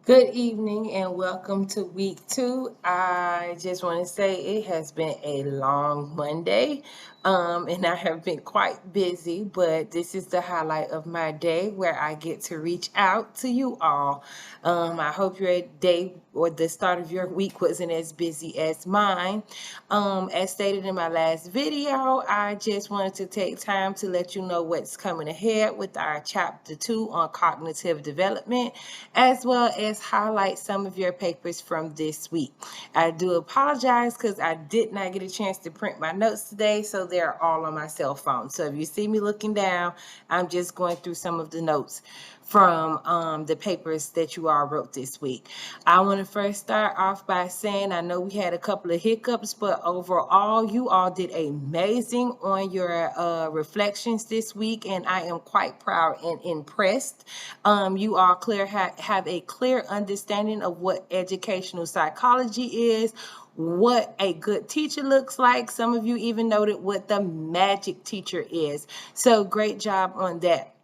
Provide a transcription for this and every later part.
Good evening and welcome to week 2. I just want to say it has been a long Monday, and I have been quite busy, but this is the highlight of my day where I get to reach out to you all. I hope your day or the start of your week wasn't as busy as mine. As stated in my last video, I just wanted to take time to let you know what's coming ahead with our chapter 2 on cognitive development, as well as highlight some of your papers from this week. I do apologize because I did not get a chance to print my notes today, so they're all on my cell phone. So if you see me looking down, I'm just going through some of the notes from the papers that you all wrote this week. I want to first start off by saying I know we had a couple of hiccups, but overall, you all did amazing on your reflections this week, and I am quite proud and impressed. You all have a clear understanding of what educational psychology is, what a good teacher looks like. Some of you even noted what the magic teacher is. So great job on that.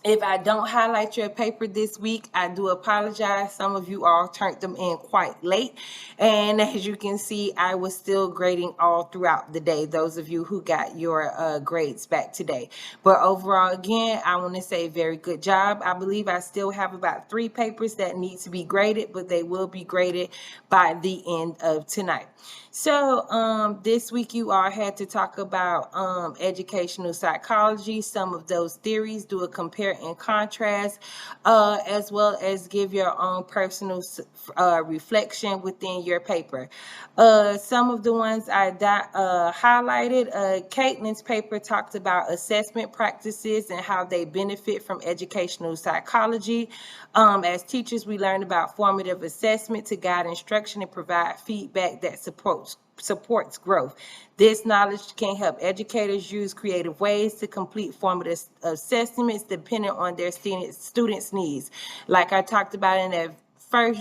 If I don't highlight your paper this week, I do apologize. Some of you all turned them in quite late. And as you can see, I was still grading all throughout the day, those of you who got your grades back today. But overall, again, I want to say very good job. I believe I still have about 3 papers that need to be graded, but they will be graded by the end of tonight. So this week you all had to talk about educational psychology, some of those theories, do a compare and contrast, as well as give your own personal reflection within your paper. Some of the ones I highlighted, Caitlin's paper talked about assessment practices and how they benefit from educational psychology. As teachers, we learn about formative assessment to guide instruction and provide feedback that supports growth. This knowledge can help educators use creative ways to complete formative assessments depending on their students' needs. Like I talked about in that first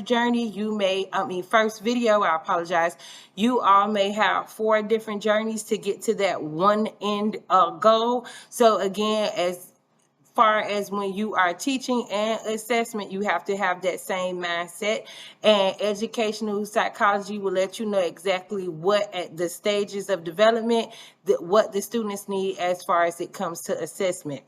first video, I apologize. You all may have 4 different journeys to get to that one end goal. So again, as far as when you are teaching and assessment, you have to have that same mindset, and educational psychology will let you know exactly what at the stages of development what the students need as far as it comes to assessment.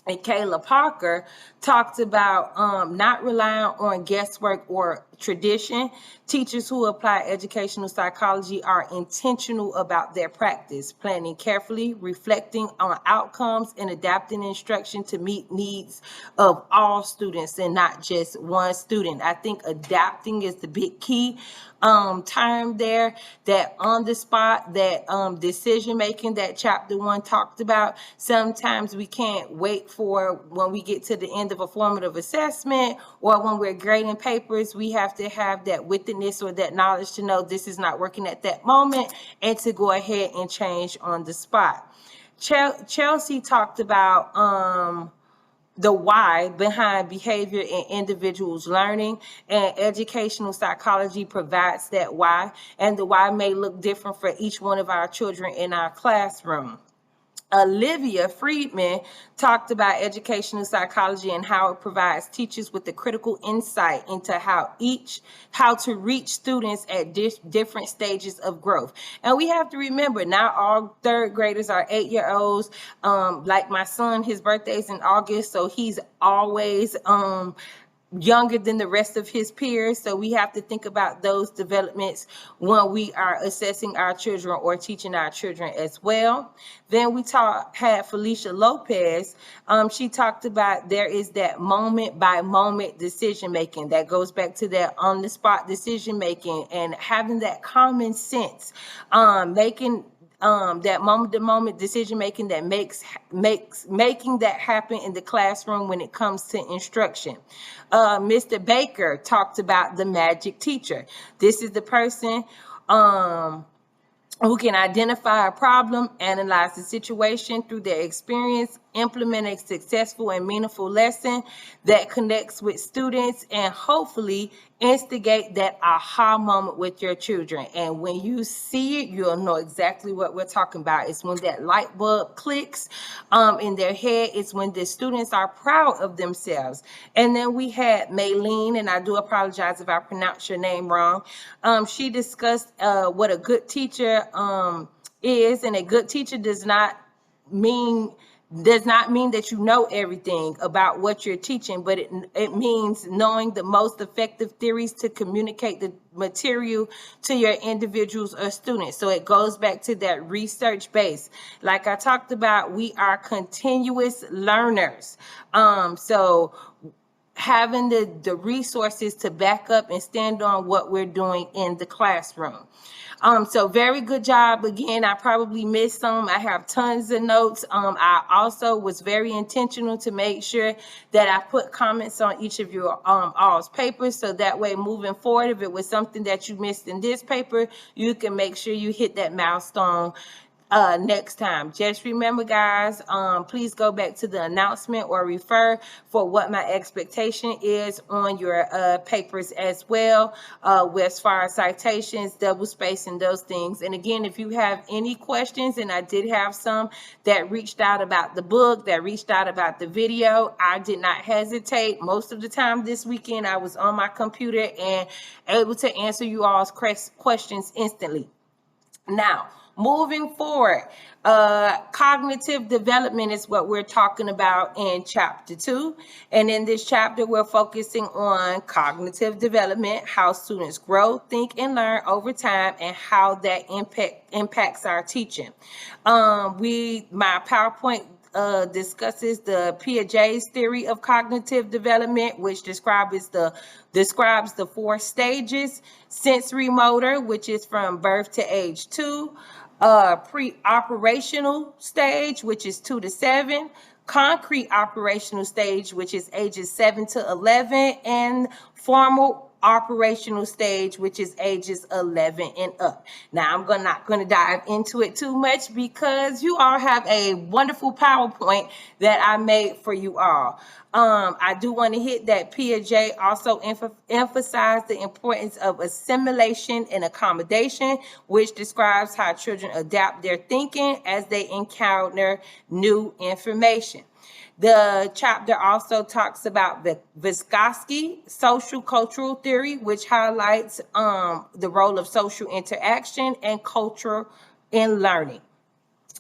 And Kayla Parker talked about not relying on guesswork or tradition. Teachers who apply educational psychology are intentional about their practice, planning carefully, reflecting on outcomes, and adapting instruction to meet needs of all students and not just one student. I think adapting is the big key term there, that on the spot, that decision making that chapter 1 talked about. Sometimes we can't wait for when we get to the end of a formative assessment or when we're grading papers. We have to have that witness or that knowledge to know this is not working at that moment and to go ahead and change on the spot. Chelsea talked about the why behind behavior in individuals' learning, and educational psychology provides that why, and the why may look different for each one of our children in our classroom. Olivia Friedman talked about educational psychology and how it provides teachers with the critical insight into how to reach students at different stages of growth. And we have to remember, not all 3rd graders are 8-year-olds. Like my son, his birthday's in August, so he's always younger than the rest of his peers. So we have to think about those developments when we are assessing our children or teaching our children as well. Then we had Felicia Lopez. She talked about there is that moment by moment decision making that goes back to that on the spot decision making and having that common sense, making that moment-to-moment decision making that making that happen in the classroom when it comes to instruction. Mr. Baker talked about the magic teacher. This is the person who can identify a problem, analyze the situation through their experience, implement a successful and meaningful lesson that connects with students and hopefully instigate that aha moment with your children. And when you see it, you'll know exactly what we're talking about. It's when that light bulb clicks in their head. It's when the students are proud of themselves. And then we had Maylene, and I do apologize if I pronounce your name wrong. She discussed what a good teacher is, and a good teacher mean does not mean that you know everything about what you're teaching, but it means knowing the most effective theories to communicate the material to your individuals or students. So it goes back to that research base. Like I talked about, we are continuous learners. So having the resources to back up and stand on what we're doing in the classroom. So very good job. Again, I probably missed some. I have tons of notes. I also was very intentional to make sure that I put comments on each of your all's papers. So that way, moving forward, if it was something that you missed in this paper, you can make sure you hit that milestone next time. Just remember, guys, please go back to the announcement or refer for what my expectation is on your papers as well, with as far as citations, double space, and those things. And again, if you have any questions, and I did have some that reached out about the book, that reached out about the video, I did not hesitate. Most of the time this weekend, I was on my computer and able to answer you all's questions instantly. Now, moving forward, cognitive development is what we're talking about in chapter 2. And in this chapter, we're focusing on cognitive development, how students grow, think, and learn over time, and how that impacts our teaching. My PowerPoint discusses the Piaget's theory of cognitive development, which describes the 4 stages: sensory motor, which is from birth to age 2, pre-operational stage, which is 2 to 7, concrete operational stage, which is ages 7 to 11, and formal operational stage, which is ages 11 and up. Now, I'm not going to dive into it too much because you all have a wonderful PowerPoint that I made for you all. I do want to hit that Piaget also emphasized the importance of assimilation and accommodation, which describes how children adapt their thinking as they encounter new information. The chapter also talks about the Vygotsky social cultural theory, which highlights the role of social interaction and culture in learning.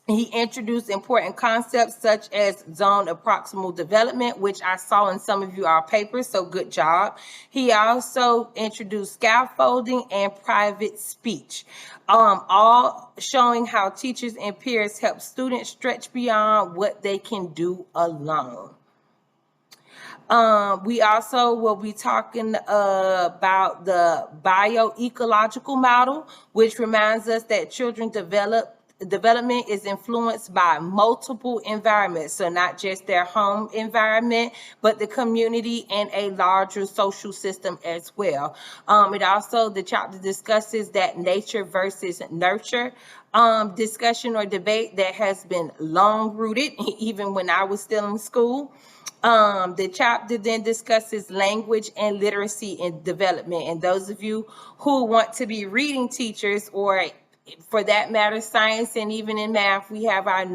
He introduced important concepts such as zone of proximal development, which I saw in some of your papers, so good job. He also introduced scaffolding and private speech, all showing how teachers and peers help students stretch beyond what they can do alone. We also will be talking about the bioecological model, which reminds us that children development is influenced by multiple environments. So not just their home environment, but the community and a larger social system as well. The chapter discusses that nature versus nurture discussion or debate that has been long rooted, even when I was still in school. The chapter then discusses language and literacy and development. And those of you who want to be reading teachers, or for that matter, science and even in math, we have our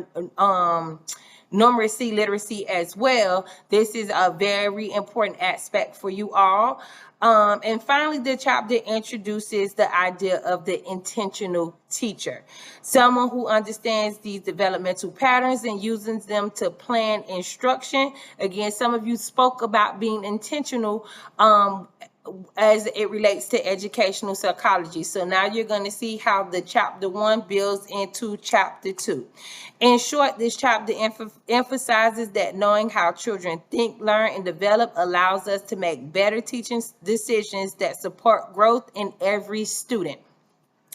numeracy literacy as well. This is a very important aspect for you all. And finally, the chapter introduces the idea of the intentional teacher, someone who understands these developmental patterns and uses them to plan instruction. Again, some of you spoke about being intentional as it relates to educational psychology. So now you're going to see how the chapter 1 builds into chapter 2. In short, this chapter emphasizes that knowing how children think, learn, and develop allows us to make better teaching decisions that support growth in every student.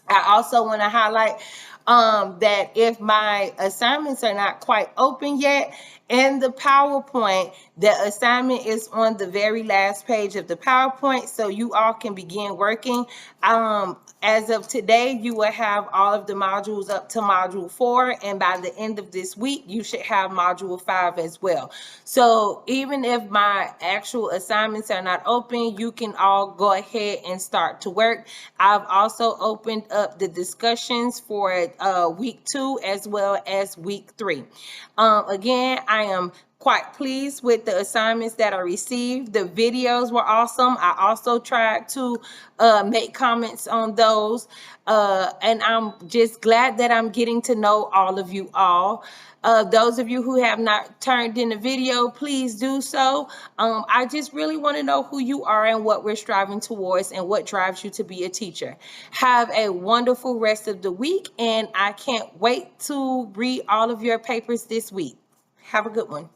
I also want to highlight that if my assignments are not quite open yet, in the PowerPoint, the assignment is on the very last page of the PowerPoint, so you all can begin working. As of today, you will have all of the modules up to module 4, and by the end of this week, you should have module 5 as well. So even if my actual assignments are not open, you can all go ahead and start to work. I've also opened up the discussions for week 2 as well as week 3. Again, I am quite pleased with the assignments that I received. The videos were awesome. I also tried to make comments on those. And I'm just glad that I'm getting to know all of you all. Those of you who have not turned in a video, please do so. I just really want to know who you are and what we're striving towards and what drives you to be a teacher. Have a wonderful rest of the week, and I can't wait to read all of your papers this week. Have a good one.